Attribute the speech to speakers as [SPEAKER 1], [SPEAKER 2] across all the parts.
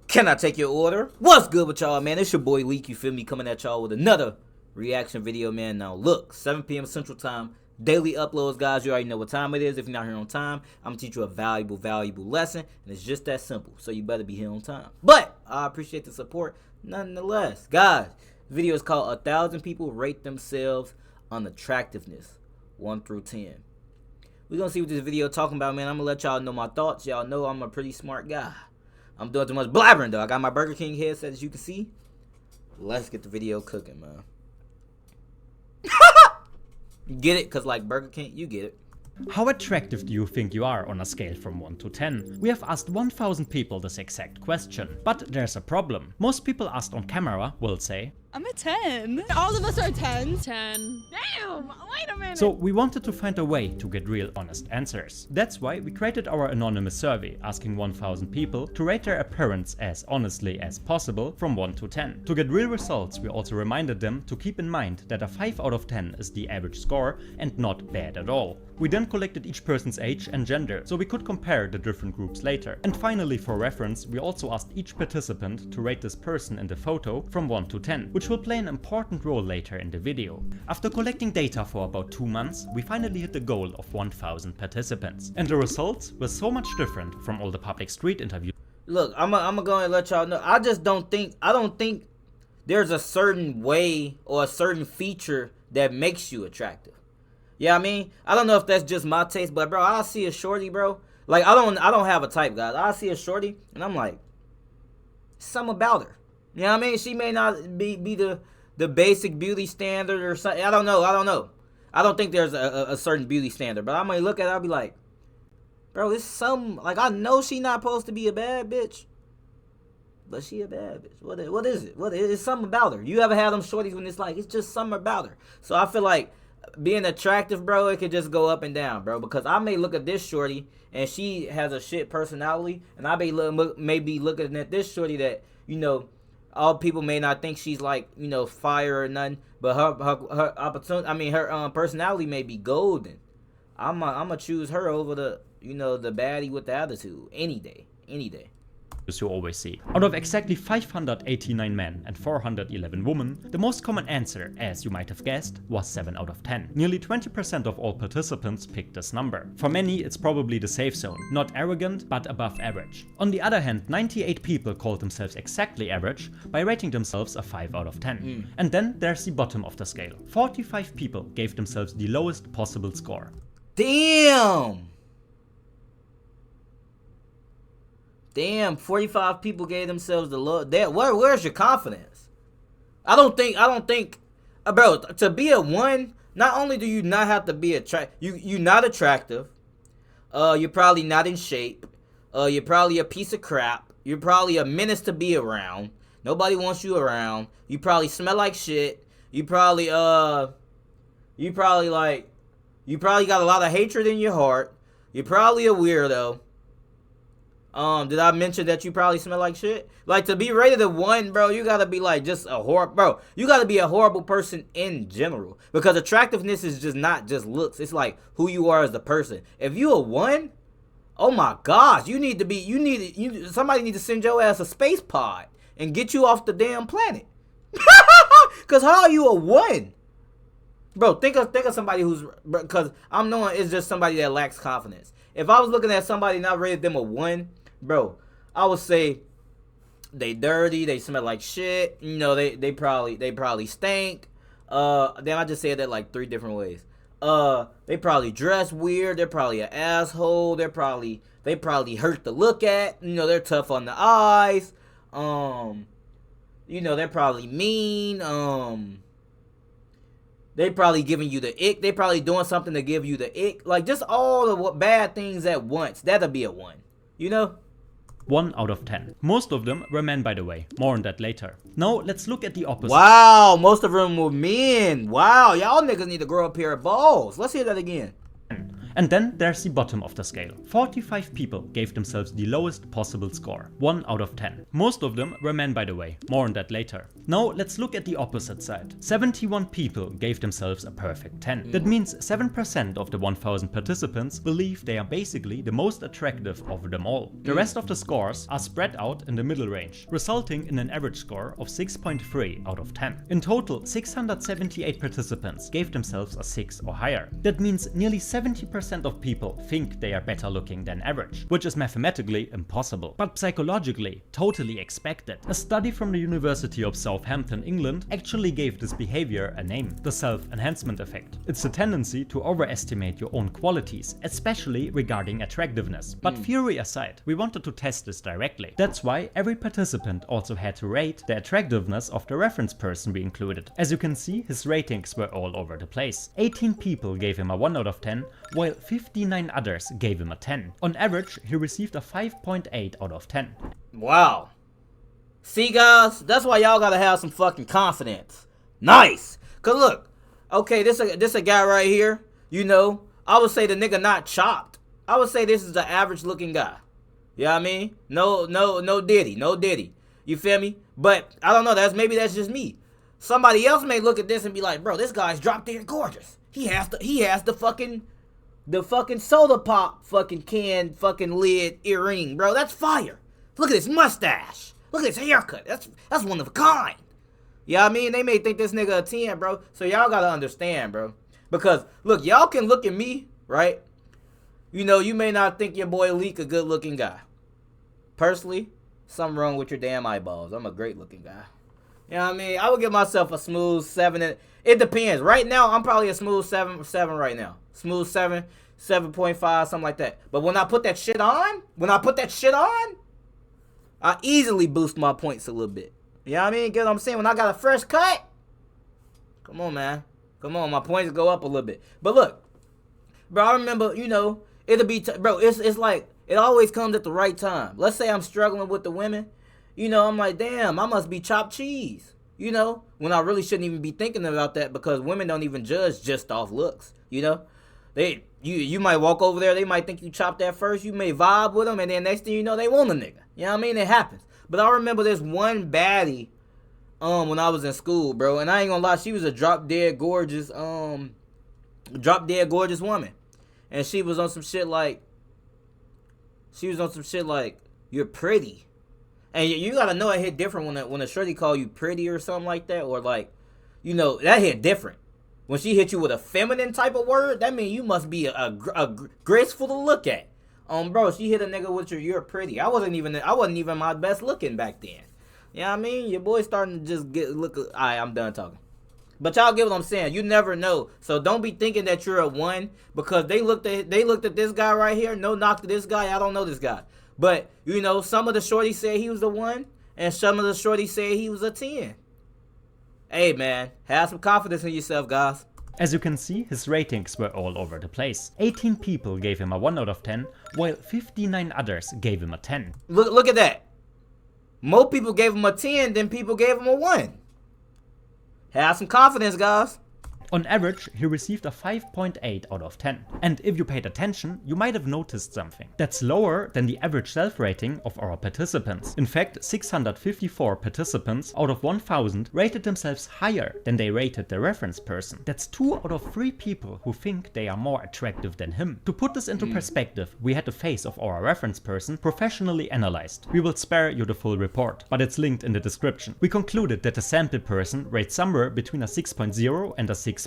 [SPEAKER 1] Can I take your order? What's good with y'all, man? It's your boy Leak, you feel me? Coming at y'all with another reaction video, man. Now look, 7 p.m. Central Time, daily uploads, guys. You already know what time it is. If you're not here on time, I'm gonna teach you a valuable lesson, and it's just that simple. So you better be here on time. But I appreciate the support nonetheless. Guys, this video is called 1,000 People Rate Themselves on Attractiveness, 1 through 10. We're gonna see what this video talking about, man. I'm gonna let y'all know my thoughts. Y'all know I'm a pretty smart guy. I'm doing too much blabbering though. I got my Burger King headset, as you can see. Let's get the video cooking, man. You get it? Cause like Burger King, you get it.
[SPEAKER 2] How attractive do you think you are on a scale from 1 to 10? We have asked 1,000 people this exact question. But there's a problem. Most people asked on camera will say,
[SPEAKER 3] I'm a 10. All of us are 10.
[SPEAKER 4] 10.
[SPEAKER 3] Damn, wait a minute.
[SPEAKER 2] So we wanted to find a way to get real honest answers. That's why we created our anonymous survey asking 1,000 people to rate their appearance as honestly as possible from 1 to 10. To get real results, we also reminded them to keep in mind that a 5 out of 10 is the average score and not bad at all. We then collected each person's age and gender, so we could compare the different groups later. And finally, for reference, we also asked each participant to rate this person in the photo from 1 to 10, which will play an important role later in the video. After collecting data for about 2 months, we finally hit the goal of 1,000 participants. And the results were so much different from all the public street interviews.
[SPEAKER 1] Look, I'm gonna go and let y'all know. I don't think there's a certain way or a certain feature that makes you attractive. Yeah, I mean, I don't know if that's just my taste, but bro, I see a shorty, bro. Like I don't have a type, guys. I see a shorty and I'm like, something about her. You know what I mean? She may not be the basic beauty standard or something. I don't know. I don't think there's a certain beauty standard, but I might look at it, I'll be like, bro, it's some, like, I know she not supposed to be a bad bitch, but she a bad bitch. What is it? It's something about her. You ever had them shorties when it's like, it's just something about her. So I feel like being attractive, bro, it could just go up and down, bro, because I may look at this shorty and she has a shit personality, and I may be looking at this shorty that, you know, all people may not think she's like, you know, fire or nothing, but her opportunity, I mean, her personality may be golden. I'ma choose her over the, you know, the baddie with the attitude any day.
[SPEAKER 2] you always see. Out of exactly 589 men and 411 women, the most common answer, as you might have guessed, was 7 out of 10. Nearly 20% of all participants picked this number. For many, it's probably the safe zone, not arrogant, but above average. On the other hand, 98 people called themselves exactly average by rating themselves a 5 out of 10. And then there's the bottom of the scale. 45 people gave themselves the lowest possible score.
[SPEAKER 1] Damn, 45 people gave themselves the low. Where's your confidence? I don't think, bro, to be a 1, not only do you not have to be you're not attractive, you're probably not in shape, you're probably a piece of crap, you're probably a menace to be around, nobody wants you around, you probably smell like shit, you probably got a lot of hatred in your heart, you're probably a weirdo. Did I mention that you probably smell like shit? Like, to be rated a 1, bro, you gotta be like just a horrible, bro. You gotta be a horrible person in general, because attractiveness is just not just looks. It's like who you are as a person. If you a 1, oh my gosh, somebody need to send your ass a space pod and get you off the damn planet. Cause how are you a 1? Bro, think of somebody who's, because I'm knowing it's just somebody that lacks confidence. If I was looking at somebody and I rated them a 1, bro, I would say they dirty, they smell like shit, you know, they probably stink. Then I just said that like 3 different ways. They probably dress weird, they're probably an asshole, they probably hurt to look at, you know, they're tough on the eyes, you know, they're probably mean, they probably giving you the ick. They probably doing something to give you the ick. Like, just all the bad things at once. That'll be a 1. You know?
[SPEAKER 2] 1 out of 10. Most of them were men, by the way. More on that later. Now, let's look at the opposite.
[SPEAKER 1] Wow, most of them were men. Wow, y'all niggas need to grow up pair of balls. Let's hear that again.
[SPEAKER 2] And then there's the bottom of the scale. 45 people gave themselves the lowest possible score, 1 out of 10. Most of them were men, by the way, more on that later. Now let's look at the opposite side. 71 people gave themselves a perfect 10. That means 7% of the 1000 participants believe they are basically the most attractive of them all. The rest of the scores are spread out in the middle range, resulting in an average score of 6.3 out of 10. In total, 678 participants gave themselves a 6 or higher. That means nearly 70% of people think they are better looking than average, which is mathematically impossible, but psychologically totally expected. A study from the University of Southampton, England actually gave this behavior a name, the self-enhancement effect. It's the tendency to overestimate your own qualities, especially regarding attractiveness. But theory aside, we wanted to test this directly. That's why every participant also had to rate the attractiveness of the reference person we included. As you can see, his ratings were all over the place. 18 people gave him a 1 out of 10, while 59 others gave him a 10. On average, he received a 5.8 out of 10.
[SPEAKER 1] Wow. See, guys, that's why y'all gotta have some fucking confidence. Nice. Cause look, okay, this a guy right here. You know, I would say the nigga not chopped. I would say this is the average looking guy. You know what I mean? No diddy. You feel me? But I don't know. Maybe that's just me. Somebody else may look at this and be like, bro, this guy's drop dead gorgeous. He has the fucking soda pop fucking can fucking lid earring, bro. That's fire. Look at his mustache. Look at his haircut. That's one of a kind. You know what I mean? They may think this nigga a 10, bro. So y'all gotta understand, bro. Because look, y'all can look at me, right? You know, you may not think your boy Leak a good looking guy. Personally, something wrong with your damn eyeballs. I'm a great looking guy. You know what I mean? I would give myself a smooth 7. It depends. Right now, I'm probably a smooth 7 right now. Smooth 7, 7.5, something like that. But when I put that shit on, I easily boost my points a little bit. You know what I mean? Get what I'm saying? When I got a fresh cut, come on, man. Come on, my points go up a little bit. But look, bro, I remember, you know, it'll be, bro, it's like, it always comes at the right time. Let's say I'm struggling with the women. You know, I'm like, damn, I must be chopped cheese. You know, when I really shouldn't even be thinking about that because women don't even judge just off looks. You know, you might walk over there, they might think you chopped that first. You may vibe with them, and then next thing you know, they want a nigga. You know what I mean? It happens. But I remember this one baddie, when I was in school, bro, and I ain't gonna lie, she was a drop dead gorgeous woman, and she was on some shit like, you're pretty. And you gotta know it hit different when a shorty call you pretty or something like that, or like, you know, that hit different. When she hit you with a feminine type of word, that mean you must be a graceful to look at. Bro, she hit a nigga with you're pretty. I wasn't even my best looking back then. You know what I mean? Your boy starting to just alright, I'm done talking. But y'all get what I'm saying. You never know. So don't be thinking that you're a 1 because they looked at this guy right here. No knock to this guy. I don't know this guy. But, you know, some of the shorties said he was a 1, and some of the shorties said he was a 10. Hey, man, have some confidence in yourself, guys.
[SPEAKER 2] As you can see, his ratings were all over the place. 18 people gave him a 1 out of 10, while 59 others gave him a 10.
[SPEAKER 1] Look at that. More people gave him a 10 than people gave him a 1. Have some confidence, guys.
[SPEAKER 2] On average, he received a 5.8 out of 10. And if you paid attention, you might have noticed something. That's lower than the average self-rating of our participants. In fact, 654 participants out of 1000 rated themselves higher than they rated their reference person. That's 2 out of 3 people who think they are more attractive than him. To put this into perspective, we had the face of our reference person professionally analyzed. We will spare you the full report, but it's linked in the description. We concluded that the sample person rates somewhere between a 6.0 and a 6.1.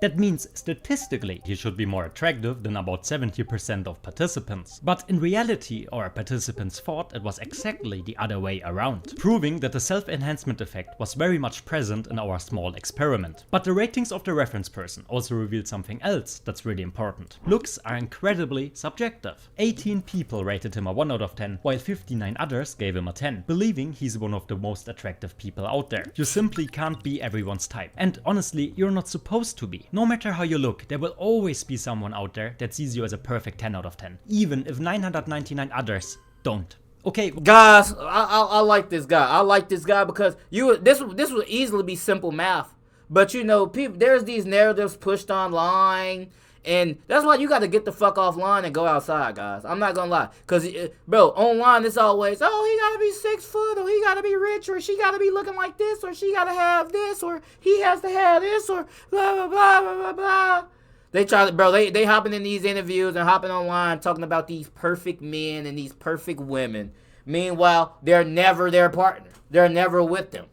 [SPEAKER 2] That means statistically he should be more attractive than about 70% of participants. But in reality, our participants thought it was exactly the other way around, proving that the self-enhancement effect was very much present in our small experiment. But the ratings of the reference person also revealed something else that's really important. Looks are incredibly subjective. 18 people rated him a 1 out of 10, while 59 others gave him a 10, believing he's one of the most attractive people out there. You simply can't be everyone's type. And honestly, you're not supposed to be. No matter how you look, there will always be someone out there that sees you as a perfect 10 out of 10, even if 999 others don't. Okay,
[SPEAKER 1] guys, I like this guy. I like this guy because this would easily be simple math, but you know, people, there's these narratives pushed online, And that's why you got to get the fuck offline and go outside, guys. I'm not gonna lie, cause bro, online it's always, oh, he gotta be 6 foot, or he gotta be rich, or she gotta be looking like this, or she gotta have this, or he has to have this, or blah blah blah blah blah blah. They try to, bro. They hopping in these interviews and hopping online talking about these perfect men and these perfect women. Meanwhile, they're never their partner. They're never with them.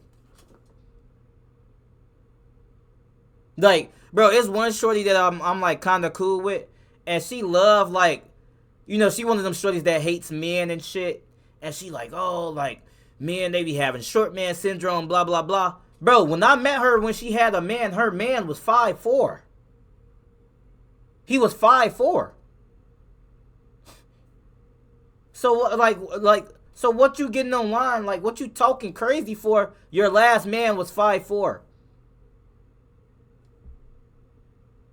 [SPEAKER 1] Like, bro, it's one shorty that I'm like kind of cool with, and she love, like, you know, she one of them shorties that hates men and shit, and she like, oh, like, men, they be having short man syndrome, blah blah blah. Bro, when I met her, when she had a man, her man was 5'4". He was 5'4". So so what you getting online? Like, what you talking crazy for? Your last man was 5'4".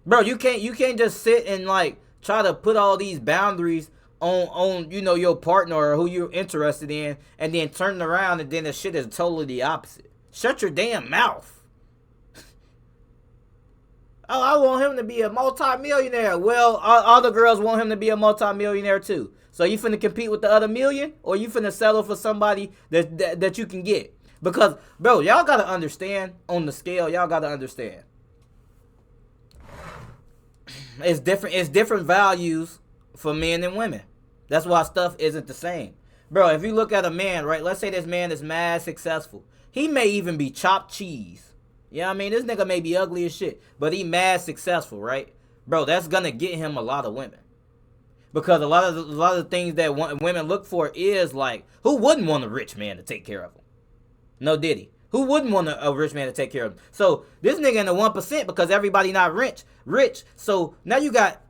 [SPEAKER 1] Bro, you can't just sit and like try to put all these boundaries on you know, your partner or who you're interested in, and then turn around and then the shit is totally the opposite. Shut your damn mouth. Oh, I want him to be a multi-millionaire. Well, all the girls want him to be a multi-millionaire too. So you finna compete with the other million, or you finna settle for somebody that you can get? Because, bro, y'all gotta understand on the scale. Y'all gotta understand. It's different values for men and women. That's why stuff isn't the same. Bro, if you look at a man, right? Let's say this man is mad successful. He may even be chopped cheese. You know what I mean? This nigga may be ugly as shit, but he mad successful, right? Bro, that's gonna get him a lot of women. Because a lot of the things that women look for is like, who wouldn't want a rich man to take care of them? No diddy. Who wouldn't want a rich man to take care of them? So this nigga in the 1% because everybody not rich. So now you got,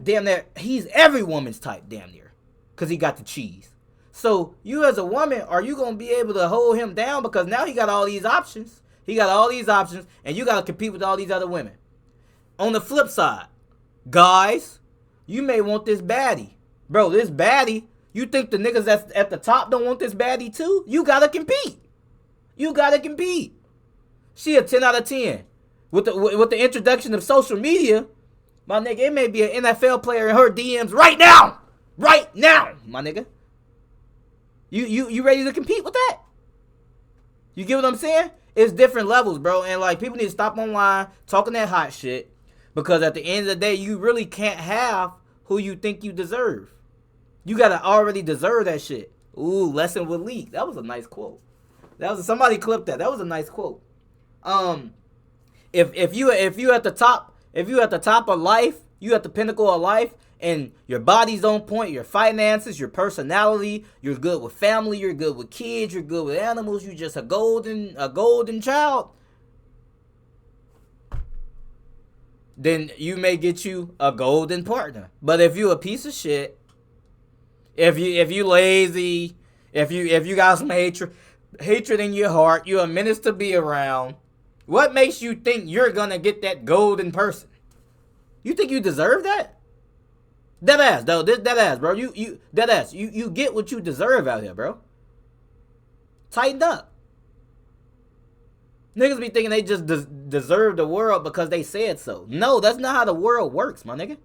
[SPEAKER 1] damn near, he's every woman's type, damn near, because he got the cheese. So you as a woman, are you gonna be able to hold him down? Because now he got all these options. He got all these options, and you gotta compete with all these other women. On the flip side, guys, you may want this baddie. Bro, this baddie, you think the niggas that's at the top don't want this baddie too? You gotta compete. You gotta compete. She a 10 out of 10. With the introduction of social media, my nigga, it may be an NFL player in her DMs right now. Right now, my nigga. You ready to compete with that? You get what I'm saying? It's different levels, bro. And like, people need to stop online talking that hot shit, because at the end of the day, you really can't have who you think you deserve. You gotta already deserve that shit. Ooh, lesson with leak. That was a nice quote. Somebody clipped that. That was a nice quote. If you at the top, of life, you at the pinnacle of life, and your body's on point, your finances, your personality, you're good with family, you're good with kids, you're good with animals, you just a golden child, then you may get you a golden partner. But if you a piece of shit, if you lazy, if you got some hatred in your heart, you're a menace to be around, what makes you think you're gonna get that golden person? You think you deserve that? Dead ass, though. Dead ass, bro. You dead ass. You get what you deserve out here, bro. Tighten up. Niggas be thinking they just deserve the world because they said so. No, that's not how the world works, my nigga.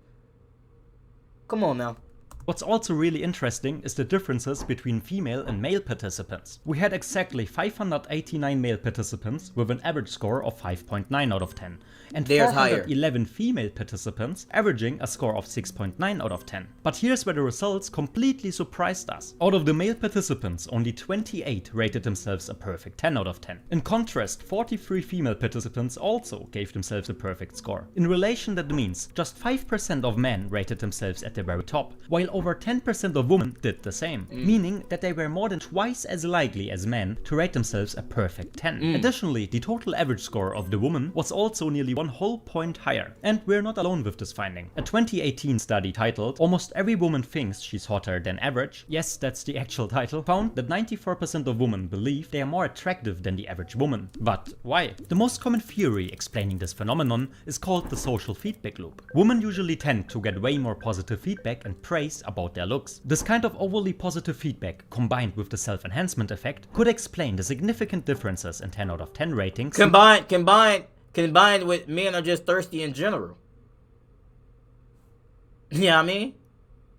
[SPEAKER 1] Come on now.
[SPEAKER 2] What's also really interesting is the differences between female and male participants. We had exactly 589 male participants with an average score of 5.9 out of 10, and 411 female participants averaging a score of 6.9 out of 10. But here's where the results completely surprised us. Out of the male participants, only 28 rated themselves a perfect 10 out of 10. In contrast, 43 female participants also gave themselves a perfect score. In relation, that means just 5% of men rated themselves at the very top, while over 10% of women did the same, meaning that they were more than twice as likely as men to rate themselves a perfect 10. Additionally, the total average score of the woman was also nearly 1 whole point higher. And we're not alone with this finding. A 2018 study titled "Almost Every Woman Thinks She's Hotter Than Average," yes, that's the actual title, found that 94% of women believe they are more attractive than the average woman. But why? The most common theory explaining this phenomenon is called the social feedback loop. Women usually tend to get way more positive feedback and praise about their looks. This kind of overly positive feedback, combined with the self-enhancement effect, could explain the significant differences in 10 out of 10 ratings.
[SPEAKER 1] Combined with men are just thirsty in general. You know what I mean?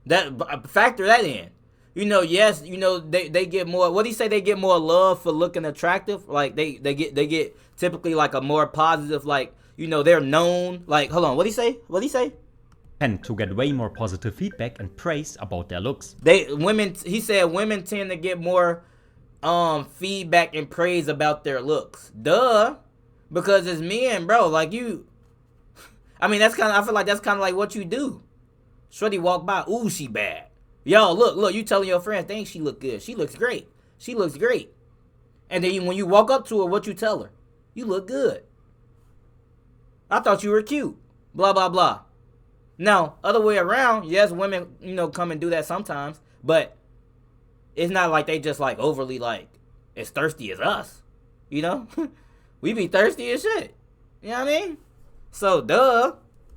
[SPEAKER 1] That factor that in. Yes, they get more. What do you say? They get more love for looking attractive. Like they get typically like a more positive, like they're known. Like, hold on, what do you say? What do you say?
[SPEAKER 2] Tend to get way more positive feedback and praise about their looks.
[SPEAKER 1] He said women tend to get more feedback and praise about their looks. Duh, because it's men, bro. Like you. I mean, I feel like that's kind of like what you do. Shorty walk by, ooh, she bad. Yo, look, you telling your friends, dang, she look good. She looks great. She looks great. And then when you walk up to her, what you tell her? You look good. I thought you were cute. Blah, blah, blah. Now, other way around, yes, women, come and do that sometimes. But it's not like they just like overly like as thirsty as us. We be thirsty as shit. You know what I mean? So, duh.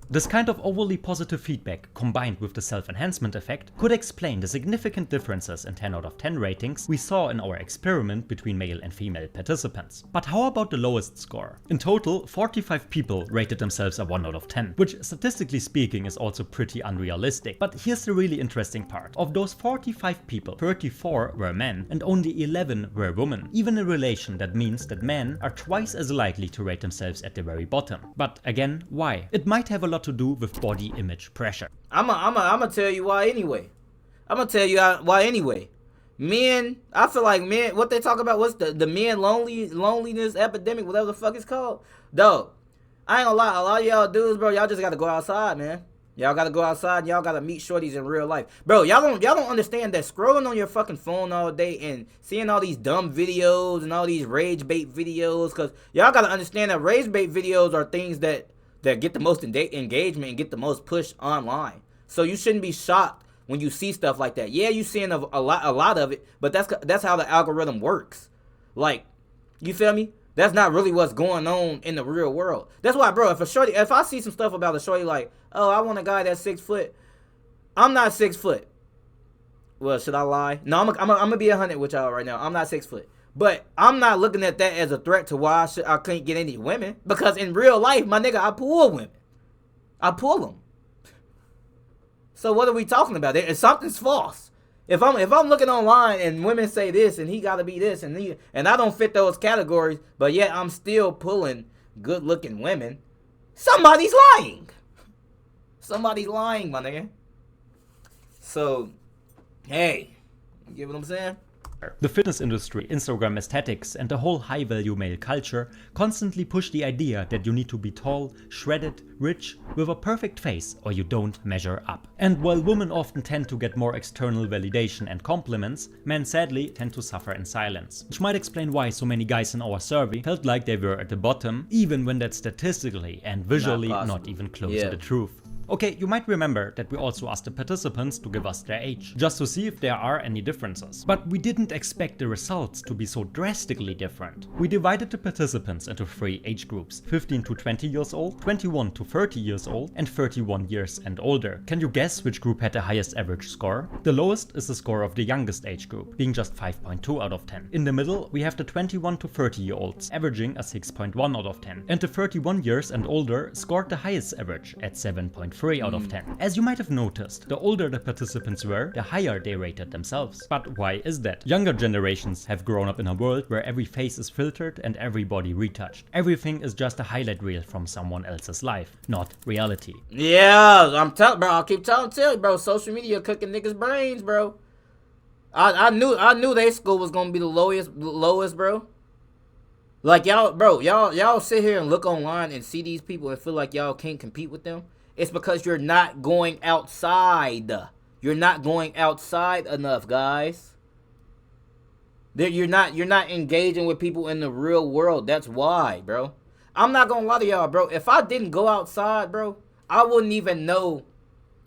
[SPEAKER 2] This kind of overly positive feedback, combined with the self-enhancement effect, could explain the significant differences in 10 out of 10 ratings we saw in our experiment between male and female participants. But how about the lowest score? In total, 45 people rated themselves a 1 out of 10, which statistically speaking is also pretty unrealistic. But here's the really interesting part. Of those 45 people, 34 were men and only 11 were women. Even in relation, that means that men are twice as likely to rate themselves at the very bottom. But again, why? It might have a lot to do with body image pressure.
[SPEAKER 1] I'ma tell you why anyway. Men, I feel like men, what they talk about, what's the men loneliness epidemic, whatever the fuck it's called. Dog, I ain't gonna lie, a lot of y'all dudes, bro, y'all just gotta go outside, man. Y'all gotta go outside and y'all gotta meet shorties in real life. Bro, y'all don't understand that scrolling on your fucking phone all day and seeing all these dumb videos and all these rage bait videos, cause y'all gotta understand that rage bait videos are things that get the most engagement and get the most push online. So you shouldn't be shocked when you see stuff like that. Yeah, you seeing a lot of it, but that's how the algorithm works. Like, you feel me? That's not really what's going on in the real world. That's why, bro, if I see some stuff about a shorty like, oh, I want a guy that's 6 foot. I'm not 6 foot. Well, should I lie? No, I'm gonna be 100 with y'all right now. I'm not 6 foot. But I'm not looking at that as a threat to why I can't get any women. Because in real life, my nigga, I pull women. I pull them. So what are we talking about? Something's false. If I'm looking online and women say this and he gotta be this and I don't fit those categories, but yet I'm still pulling good looking women, somebody's lying. Somebody's lying, my nigga. So, hey, you get what I'm saying?
[SPEAKER 2] The fitness industry, Instagram aesthetics, and the whole high-value male culture constantly push the idea that you need to be tall, shredded, rich, with a perfect face, or you don't measure up. And while women often tend to get more external validation and compliments, men sadly tend to suffer in silence. Which might explain why so many guys in our survey felt like they were at the bottom, even when that's statistically and visually not even close to the truth. Okay, you might remember that we also asked the participants to give us their age, just to see if there are any differences. But we didn't expect the results to be so drastically different. We divided the participants into 3 age groups: 15 to 20 years old, 21 to 30 years old, and 31 years and older. Can you guess which group had the highest average score? The lowest is the score of the youngest age group, being just 5.2 out of 10. In the middle, we have the 21 to 30 year olds, averaging a 6.1 out of 10. And the 31 years and older scored the highest average at 7.3 out of 10. As you might have noticed, the older the participants were, the higher they rated themselves. But why is that? Younger generations have grown up in a world where every face is filtered and every body retouched. Everything is just a highlight reel from someone else's life, not reality.
[SPEAKER 1] Yeah, I'm telling, bro. I'll keep telling you, bro. Social media cooking niggas' brains, bro. I knew their school was gonna be the lowest, bro. Like y'all sit here and look online and see these people and feel like y'all can't compete with them. It's because you're not going outside. You're not going outside enough, guys. You're not engaging with people in the real world. That's why, bro. I'm not gonna lie to y'all, bro. If I didn't go outside, bro, I wouldn't know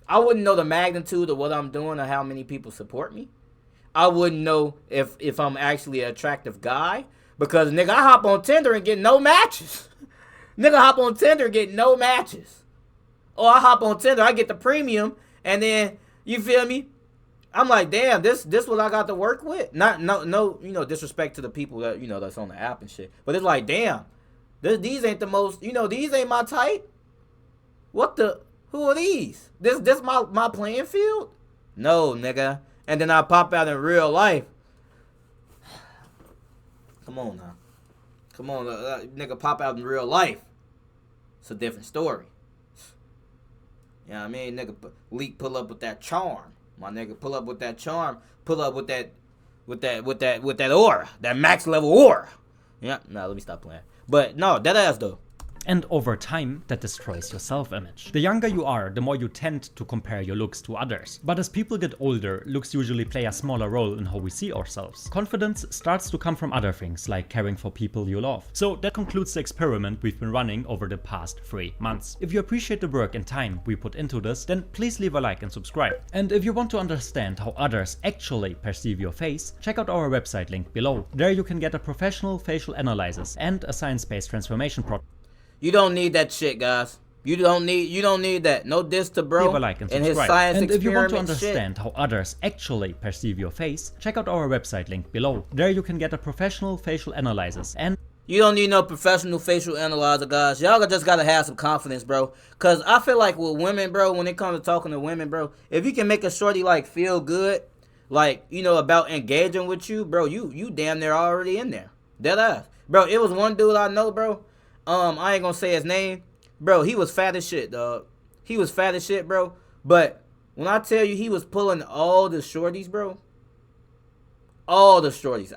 [SPEAKER 1] the magnitude of what I'm doing or how many people support me. I wouldn't know if I'm actually an attractive guy. Because, nigga, I hop on Tinder and get no matches. Nigga, hop on Tinder and get no matches. Or I hop on Tinder, I get the premium, and then, you feel me? I'm like, damn, this what I got to work with? No, disrespect to the people that, that's on the app and shit. But it's like, damn, these ain't the most, these ain't my type. Who Who are these? This my playing field? No, nigga. And then I pop out in real life. Come on now. Come on, nigga, pop out in real life. It's a different story. You know what I mean? Nigga, Leak pull up with that charm. My nigga pull up with that charm. Pull up with that aura. That max level aura. Yeah, no, let me stop playing. But no, that ass though.
[SPEAKER 2] And over time, that destroys your self-image. The younger you are, the more you tend to compare your looks to others. But as people get older, looks usually play a smaller role in how we see ourselves. Confidence starts to come from other things, like caring for people you love. So that concludes the experiment we've been running over the past 3 months. If you appreciate the work and time we put into this, then please leave a like and subscribe. And if you want to understand how others actually perceive your face, check out our website link below. There you can get a professional facial analysis and a science-based transformation project.
[SPEAKER 1] You don't need that shit, guys. You don't need that. No diss to bro
[SPEAKER 2] Leave a like and
[SPEAKER 1] his science
[SPEAKER 2] and if you want to
[SPEAKER 1] experiment
[SPEAKER 2] understand
[SPEAKER 1] shit.
[SPEAKER 2] how others actually perceive your face, check out our website link below. There you can get a professional facial analysis and
[SPEAKER 1] You don't need no professional facial analyzer, guys. Y'all just gotta have some confidence, bro. Cause I feel like with women, bro, when it comes to talking to women, bro, if you can make a shorty like feel good, like, you know, about engaging with you, bro, you damn near already in there. Dead ass. Bro, it was one dude I know, bro. I ain't gonna say his name. Bro, he was fat as shit, dog. He was fat as shit, bro. But when I tell you he was pulling all the shorties, bro. All the shorties.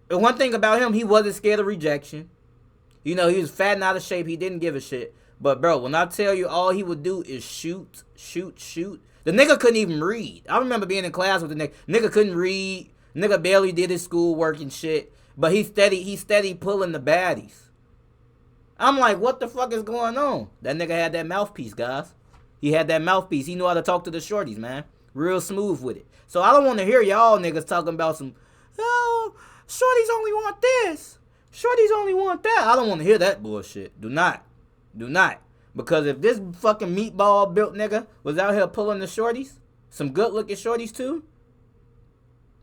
[SPEAKER 1] One thing about him, he wasn't scared of rejection. You know, he was fat and out of shape. He didn't give a shit. But, bro, when I tell you all he would do is shoot. The nigga couldn't even read. I remember being in class with the nigga. Nigga couldn't read. Nigga barely did his schoolwork and shit. But he steady pulling the baddies. I'm like, what the fuck is going on? That nigga had that mouthpiece, guys. He had that mouthpiece. He knew how to talk to the shorties, man. Real smooth with it. So I don't want to hear y'all niggas talking about some, oh, shorties only want this. Shorties only want that. I don't want to hear that bullshit. Do not. Because if this fucking meatball built nigga was out here pulling the shorties, some good looking shorties too,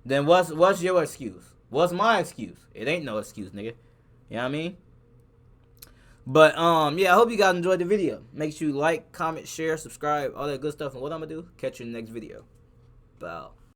[SPEAKER 1] then what's your excuse? What's my excuse? It ain't no excuse, nigga. You know what I mean? But, yeah, I hope you guys enjoyed the video. Make sure you like, comment, share, subscribe, all that good stuff. And what I'm going to do, catch you in the next video. Bow.